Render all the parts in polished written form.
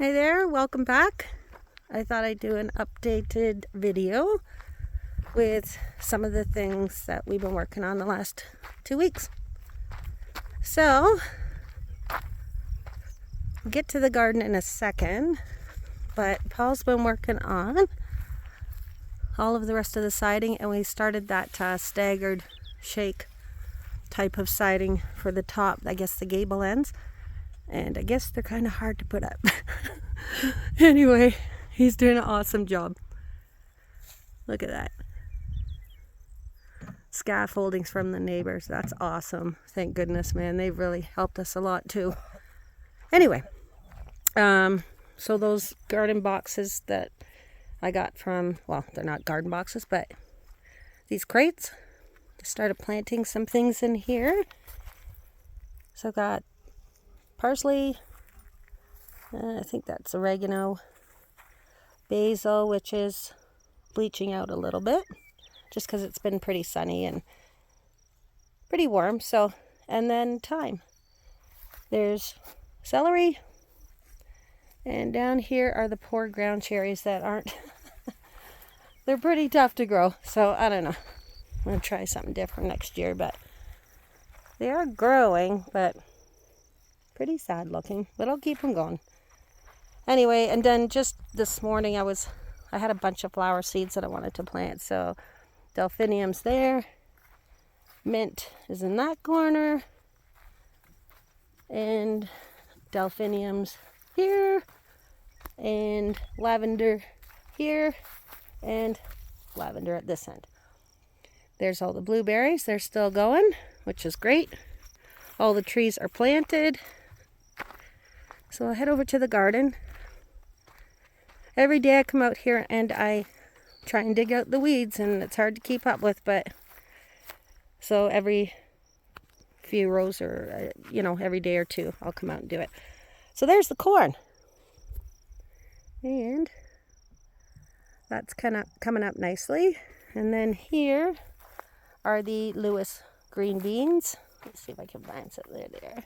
Hey there, welcome back. I thought I'd do an updated video with some of the things that we've been working on the last 2 weeks. So, we'll get to the garden in a second, but Paul's been working on all of the rest of the siding, and we started that staggered shake type of siding for the top, I guess the gable ends. And I guess they're kind of hard to put up. Anyway, he's doing an awesome job. Look at that. Scaffoldings from the neighbors. That's awesome. Thank goodness, man. They've really helped us a lot too. Anyway, so those garden boxes that I got from, well, they're not garden boxes, but these crates. I started planting some things in here. So I've got parsley, I think that's oregano, basil, which is bleaching out a little bit just because it's been pretty sunny and pretty warm. So, and then thyme. There's celery, and down here are the poor ground cherries that aren't they're pretty tough to grow, so I don't know. I'm gonna try something different next year, but they are growing, but pretty sad looking, but I'll keep them going. Anyway, and then just this morning I had a bunch of flower seeds that I wanted to plant. So delphinium's there, mint is in that corner, and delphinium's here, and lavender here, and lavender at this end. There's all the blueberries, they're still going, which is great. All the trees are planted. So I'll head over to the garden. Every day I come out here and I try and dig out the weeds, and it's hard to keep up with, but so every few rows or, every day or two, I'll come out and do it. So there's the corn. And that's kind of coming up nicely. And then here are the Lewis green beans. Let's see if I can glance it there.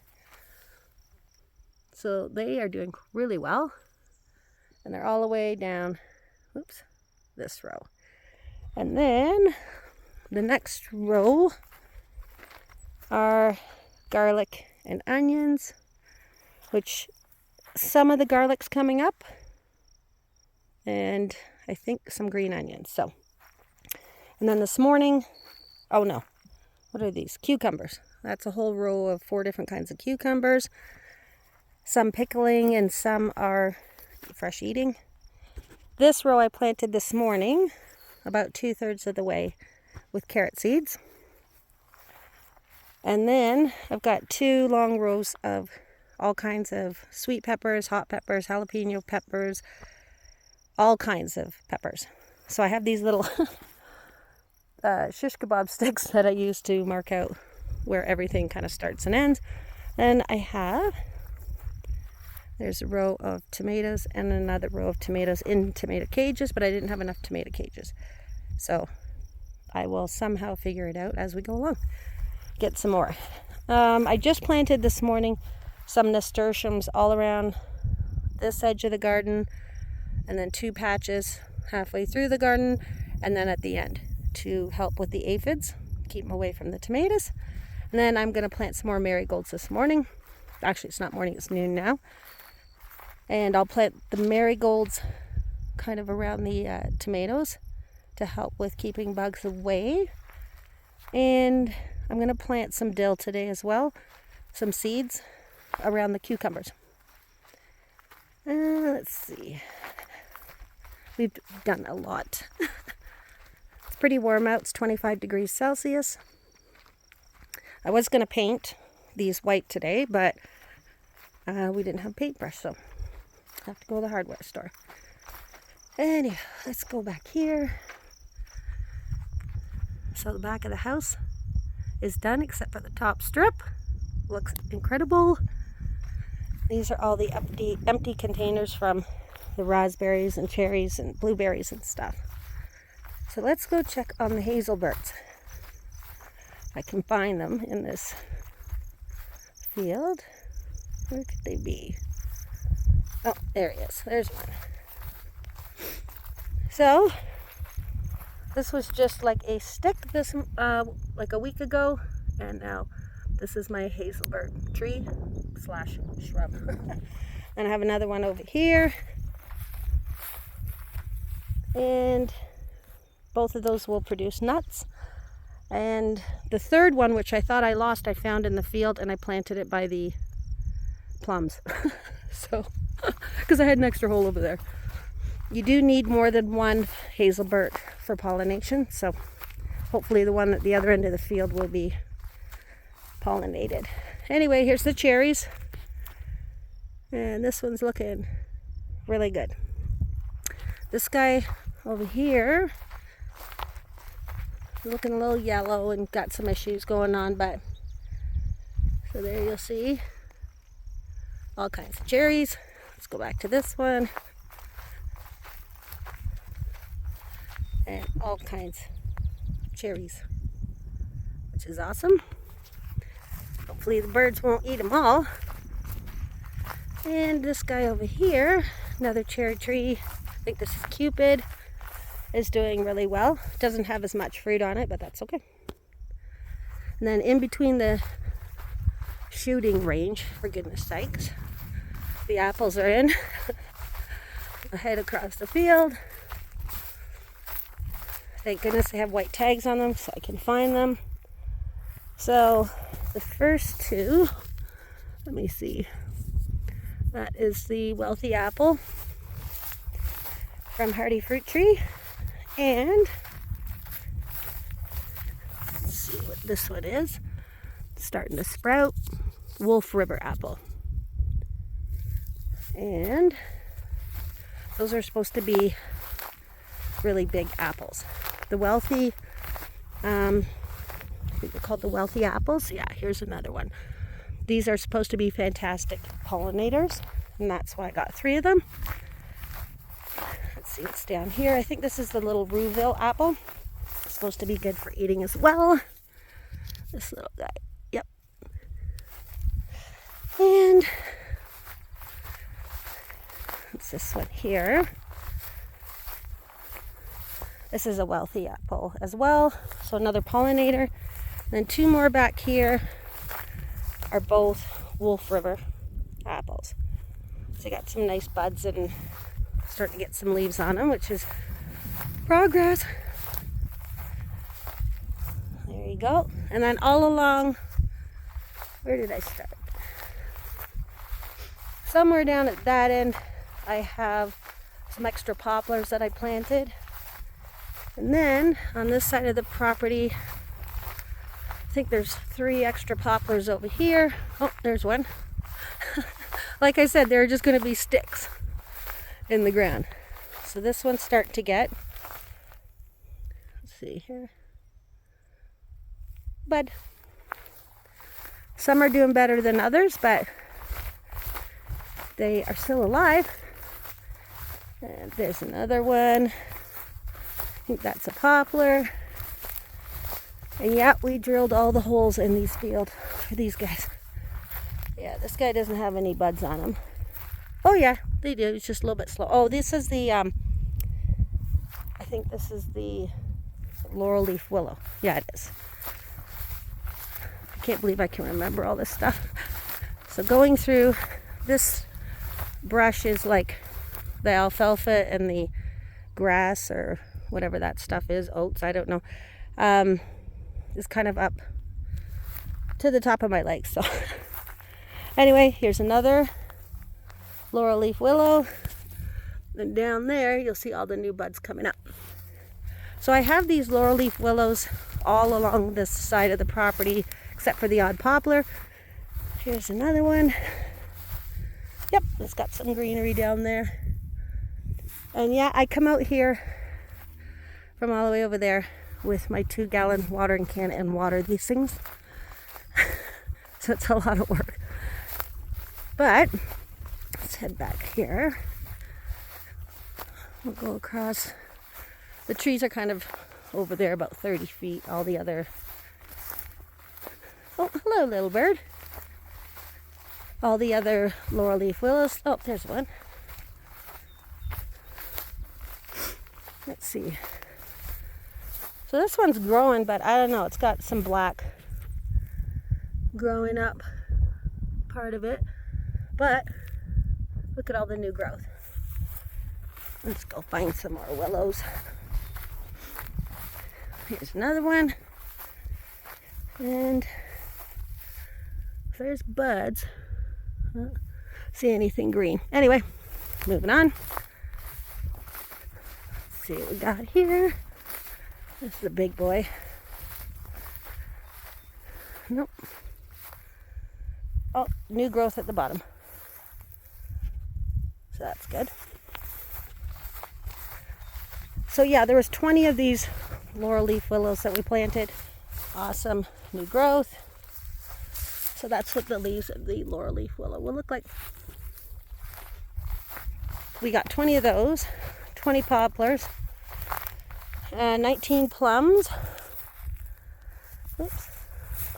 So they are doing really well, and they're all the way down, this row. And then the next row are garlic and onions, which some of the garlic's coming up, and I think some green onions. So, and then this morning, oh no, what are these? Cucumbers. That's a whole row of 4 different kinds of cucumbers. Some pickling and some are fresh eating. This row I planted this morning, about 2/3 of the way, with carrot seeds. And then I've got 2 long rows of all kinds of sweet peppers, hot peppers, jalapeno peppers, all kinds of peppers. So I have these little shish kebab sticks that I use to mark out where everything kind of starts and ends. And there's a row of tomatoes and another row of tomatoes in tomato cages, but I didn't have enough tomato cages. So I will somehow figure it out as we go along. Get some more. I just planted this morning some nasturtiums all around this edge of the garden, and then 2 patches halfway through the garden, and then at the end to help with the aphids, keep them away from the tomatoes. And then I'm going to plant some more marigolds this morning. Actually, it's not morning, it's noon now. And I'll plant the marigolds kind of around the tomatoes to help with keeping bugs away. And I'm going to plant some dill today as well, some seeds around the cucumbers. Let's see. We've done a lot. It's pretty warm out. It's 25 degrees Celsius. I was going to paint these white today, but we didn't have a paintbrush, so I have to go to the hardware store. Anyhow, let's go back here. So the back of the house is done except for the top strip. Looks incredible. These are all the empty containers from the raspberries and cherries and blueberries and stuff. So let's go check on the hazelberts. I can find them in this field. Where could they be? Oh, there he is. There's one. So this was just like a stick this like a week ago, and now this is my hazelbird tree slash shrub. And I have another one over here, and both of those will produce nuts. And the third one, which I thought I lost, I found in the field, and I planted it by the plums. So because I had an extra hole over there. You do need more than one hazelbird for pollination, so hopefully the one at the other end of the field will be pollinated. Anyway, here's the cherries, and this one's looking really good. This guy over here is looking a little yellow and got some issues going on, but so there you'll see all kinds of cherries. Let's go back to this one. And all kinds of cherries, which is awesome. Hopefully the birds won't eat them all. And this guy over here, another cherry tree, I think this is Cupid, is doing really well. Doesn't have as much fruit on it, but that's okay. And then in between the shooting range, for goodness sakes, the apples are in. I head across the field. Thank goodness they have white tags on them so I can find them. So the first two, let me see. That is the Wealthy Apple from Hardy Fruit Tree. And let's see what this one is. It's starting to sprout. Wolf River Apple. And those are supposed to be really big apples. The Wealthy, they're called the Wealthy apples. Yeah, here's another one. These are supposed to be fantastic pollinators, and that's why I got 3 of them. Let's see what's down here. I think this is the little Rouville apple. It's supposed to be good for eating as well. This little guy, yep. And it's this one here. This is a Wealthy apple as well, so another pollinator. And then 2 more back here are both Wolf River apples. So I got some nice buds and starting to get some leaves on them, which is progress. There you go. And then all along, where did I start? Somewhere down at that end, I have some extra poplars that I planted. And then on this side of the property, I think there's 3 extra poplars over here. Oh, there's one. Like I said, they're just going to be sticks in the ground. So this one's starting to get, let's see here, bud. Some are doing better than others, but they are still alive. And there's another one. I think that's a poplar. And yeah, we drilled all the holes in these fields for these guys. Yeah, this guy doesn't have any buds on him. Oh yeah, they do. It's just a little bit slow. Oh, this is the, I think this is the laurel leaf willow. Yeah, it is. I can't believe I can remember all this stuff. So going through this brush is like the alfalfa and the grass or whatever that stuff is, oats, I don't know, is kind of up to the top of my legs. So anyway, here's another laurel leaf willow. And down there, you'll see all the new buds coming up. So I have these laurel leaf willows all along this side of the property, except for the odd poplar. Here's another one. Yep, it's got some greenery down there. And yeah, I come out here from all the way over there with my 2-gallon watering can and water these things. So it's a lot of work. But let's head back here. We'll go across. The trees are kind of over there about 30 feet. All the other... Oh, hello, little bird. All the other laurel leaf willows. Oh, there's one. Let's see. So this one's growing, but I don't know. It's got some black growing up part of it. But look at all the new growth. Let's go find some more willows. Here's another one. And there's buds. I don't see anything green. Anyway, moving on. Let's see what we got here. This is a big boy. Nope. Oh, new growth at the bottom. So that's good. So yeah, there was 20 of these laurel leaf willows that we planted. Awesome new growth. So that's what the leaves of the laurel leaf willow will look like. We got 20 of those, 20 poplars, 19 plums. Oops.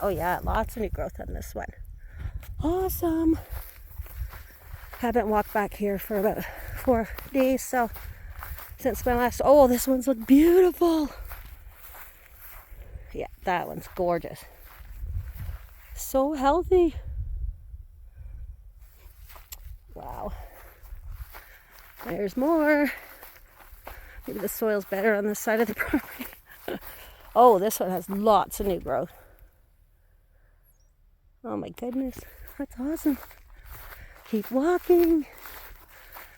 Oh yeah, lots of new growth on this one. Awesome. Haven't walked back here for about 4 days, so since my last, oh, this one's look beautiful. Yeah, that one's gorgeous. So healthy. Wow. There's more. Maybe the soil's better on this side of the property. Oh, this one has lots of new growth. Oh my goodness, that's awesome. Keep walking.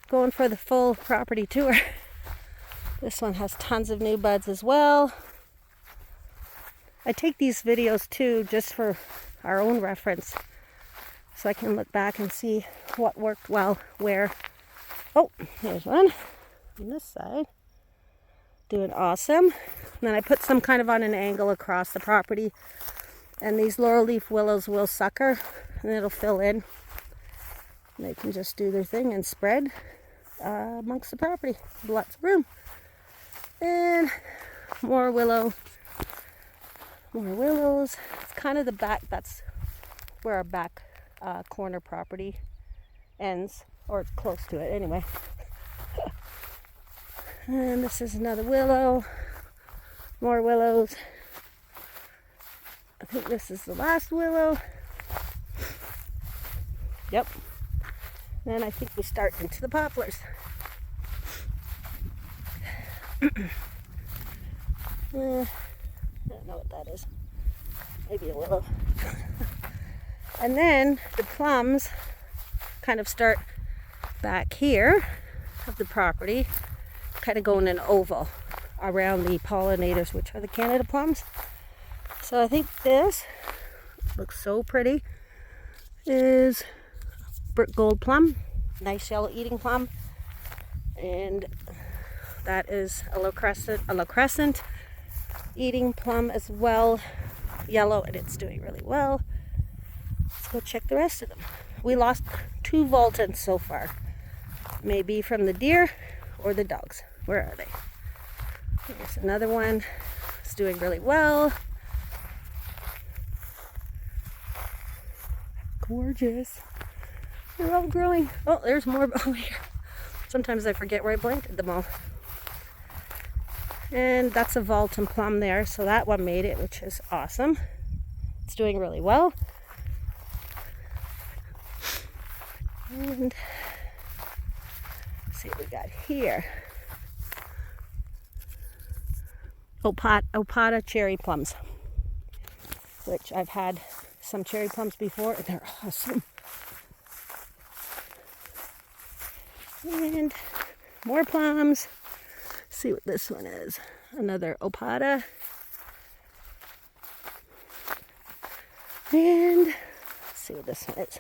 Going for the full property tour. This one has tons of new buds as well. I take these videos too just for our own reference, so I can look back and see what worked well where. Oh, here's one on this side. Doing awesome. And then I put some kind of on an angle across the property, and these laurel leaf willows will sucker and it'll fill in. And they can just do their thing and spread amongst the property. Lots of room. And more willow. More willows. It's kind of the back, that's where our back corner property ends, or it's close to it anyway. And this is another willow. More willows. I think this is the last willow. Yep. Then I think we start into the poplars. I don't know what that is. Maybe a willow. And then the plums kind of start back here of the property, kind of going in an oval around the pollinators, which are the Canada plums. So I think this looks so pretty. Is Brick Gold plum, nice yellow eating plum, and that is a low crescent eating plum as well, yellow, and it's doing really well. Let's go check the rest of them. We lost 2 Voltons so far, maybe from the deer or the dogs. Where are they? Here's another one. It's doing really well. Gorgeous. They're all growing. Oh, there's more over here. Sometimes I forget where I planted them all. And that's a Volton plum there, so that one made it, which is awesome. It's doing really well. And let's see what we got here. Opata cherry plums, which I've had some cherry plums before, and they're awesome. And more plums. Let's see what this one is. Another Opata. And let's see what this one is.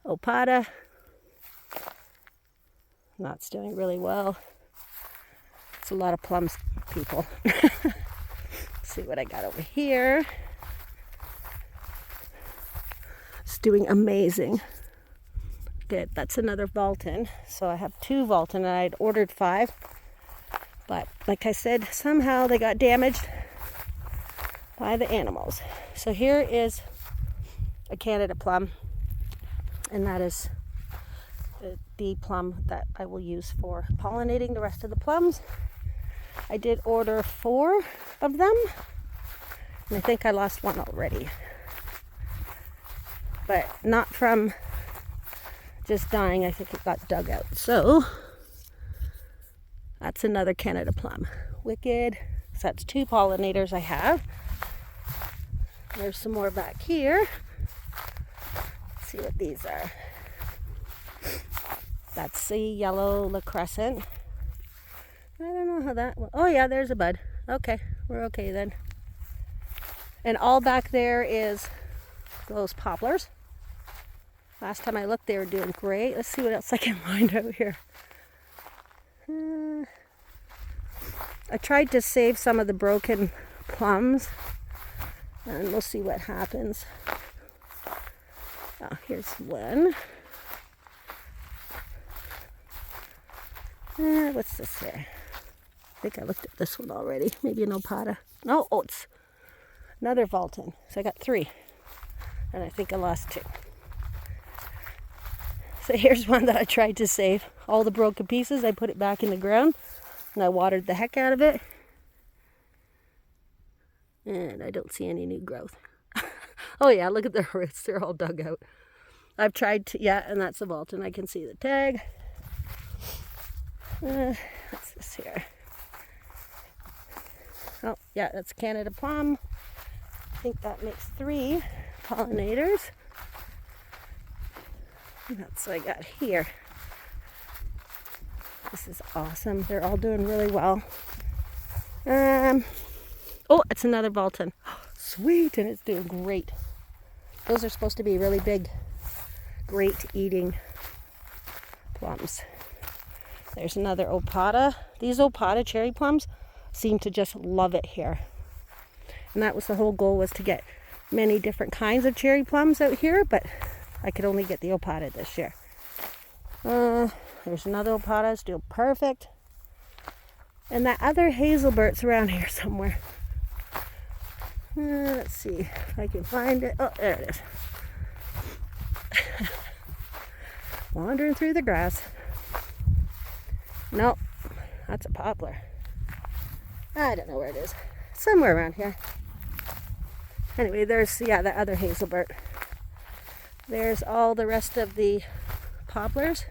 Opata. That's doing really well. It's a lot of plums, people. See what I got over here. It's doing amazing. Good. That's another Volton. So I have 2 Volton, and I'd ordered 5. But like I said, somehow they got damaged by the animals. So here is a Canada plum, and that is the plum that I will use for pollinating the rest of the plums. I did order 4 of them, and I think I lost one already. But not from just dying, I think it got dug out. So that's another Canada plum. Wicked. So that's 2 pollinators I have. There's some more back here. Let's see what these are. That's the yellow lacrescent. I don't know how that one. Oh yeah, there's a bud. Okay, we're okay then. And all back there is those poplars. Last time I looked, they were doing great. Let's see what else I can find out here. I tried to save some of the broken plums, and we'll see what happens. Oh, here's one. What's this here? I think I looked at this one already. Maybe an opata. No, oh, it's another Vulton. So I got 3. And I think I lost 2. So here's one that I tried to save. All the broken pieces, I put it back in the ground. And I watered the heck out of it. And I don't see any new growth. Oh yeah, look at the roots. They're all dug out. I've tried to, yeah, and that's a Vulton. I can see the tag. What's this here? Oh, yeah, that's Canada plum. I think that makes 3 pollinators. And that's what I got here. This is awesome. They're all doing really well. Oh, it's another Vulton. Sweet, and it's doing great. Those are supposed to be really big, great eating plums. There's another opata. These opata cherry plums seem to just love it here. And that was the whole goal, was to get many different kinds of cherry plums out here, but I could only get the opata this year. There's another opata. It's doing perfect. And that other hazelburt's around here somewhere. Let's see if I can find it. Oh, there it is. Wandering through the grass. Nope, that's a poplar. I don't know where it is. Somewhere around here. Anyway, there's, yeah, the other hazelburt. There's all the rest of the poplars.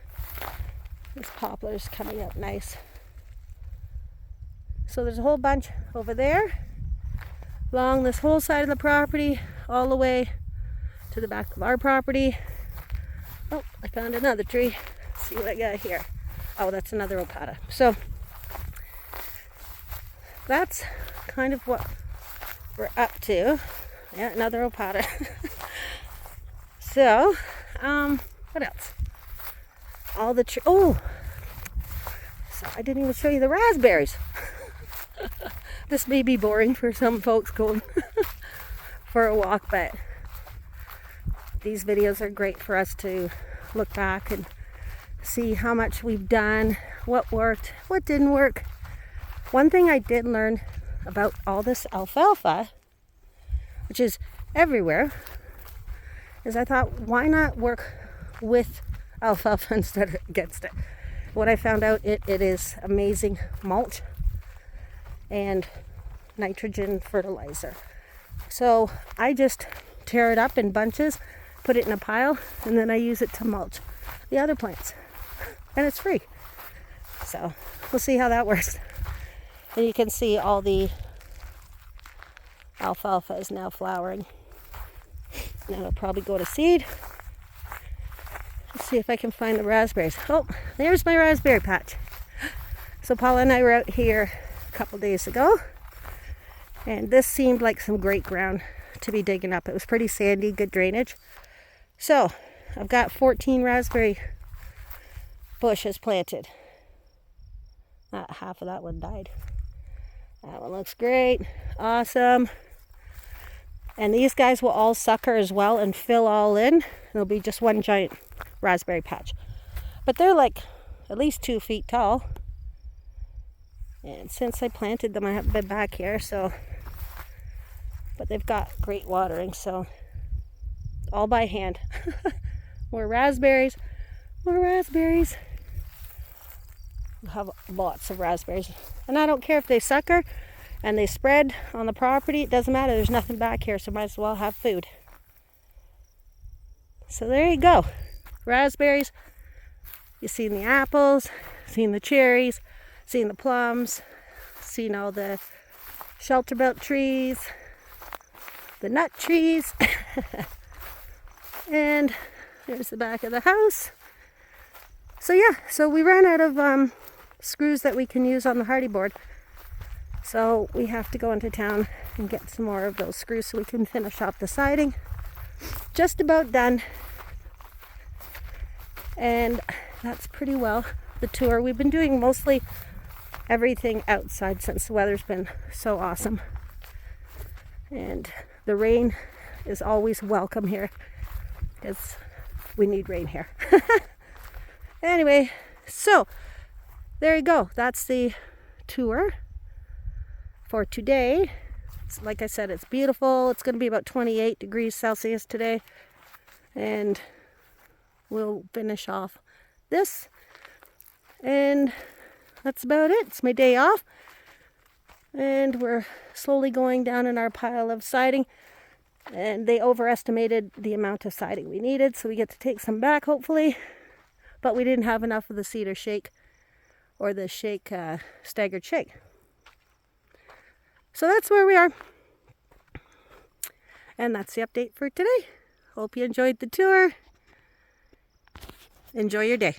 This poplar's coming up nice. So there's a whole bunch over there, along this whole side of the property, all the way to the back of our property. Oh, I found another tree. Let's see what I got here. Oh, that's another opata. So that's kind of what we're up to. Yeah, another opata. So, what else? All the oh, so I didn't even show you the raspberries. This may be boring for some folks going for a walk, but these videos are great for us to look back and see how much we've done, what worked, what didn't work. One thing I did learn about all this alfalfa, which is everywhere, is I thought, why not work with alfalfa instead of against it? What I found out, it is amazing mulch and nitrogen fertilizer. So I just tear it up in bunches, put it in a pile, and then I use it to mulch the other plants. And it's free. So we'll see how that works. And you can see all the alfalfa is now flowering. Now it'll probably go to seed. Let's see if I can find the raspberries. Oh, there's my raspberry patch. So Paula and I were out here a couple days ago, and this seemed like some great ground to be digging up. It was pretty sandy, good drainage. So I've got 14 raspberry bushes planted. Half of that one died. That one looks great. Awesome. And these guys will all sucker as well and fill all in. It'll be just one giant raspberry patch. But they're like at least 2 feet tall. And since I planted them, I haven't been back here, so. But they've got great watering, so all by hand. More raspberries, More raspberries. We'll have lots of raspberries. And I don't care if they sucker and they spread on the property. It doesn't matter. There's nothing back here, so might as well have food. So there you go. Raspberries. You've seen the apples, seen the cherries, seen the plums, seen all the shelter belt trees, the nut trees. And there's the back of the house. So yeah, so we ran out of screws that we can use on the hardy board. So we have to go into town and get some more of those screws so we can finish off the siding. Just about done. And that's pretty well the tour. We've been doing mostly everything outside since the weather's been so awesome. And the rain is always welcome here because we need rain here. Anyway, so there you go. That's the tour for today. Like I said, it's beautiful. It's going to be about 28 degrees Celsius today. And we'll finish off this. And that's about it. It's my day off. And we're slowly going down in our pile of siding. And they overestimated the amount of siding we needed, so we get to take some back, hopefully. But we didn't have enough of the cedar shake or the shake staggered shake. So that's where we are. And that's the update for today. Hope you enjoyed the tour. Enjoy your day.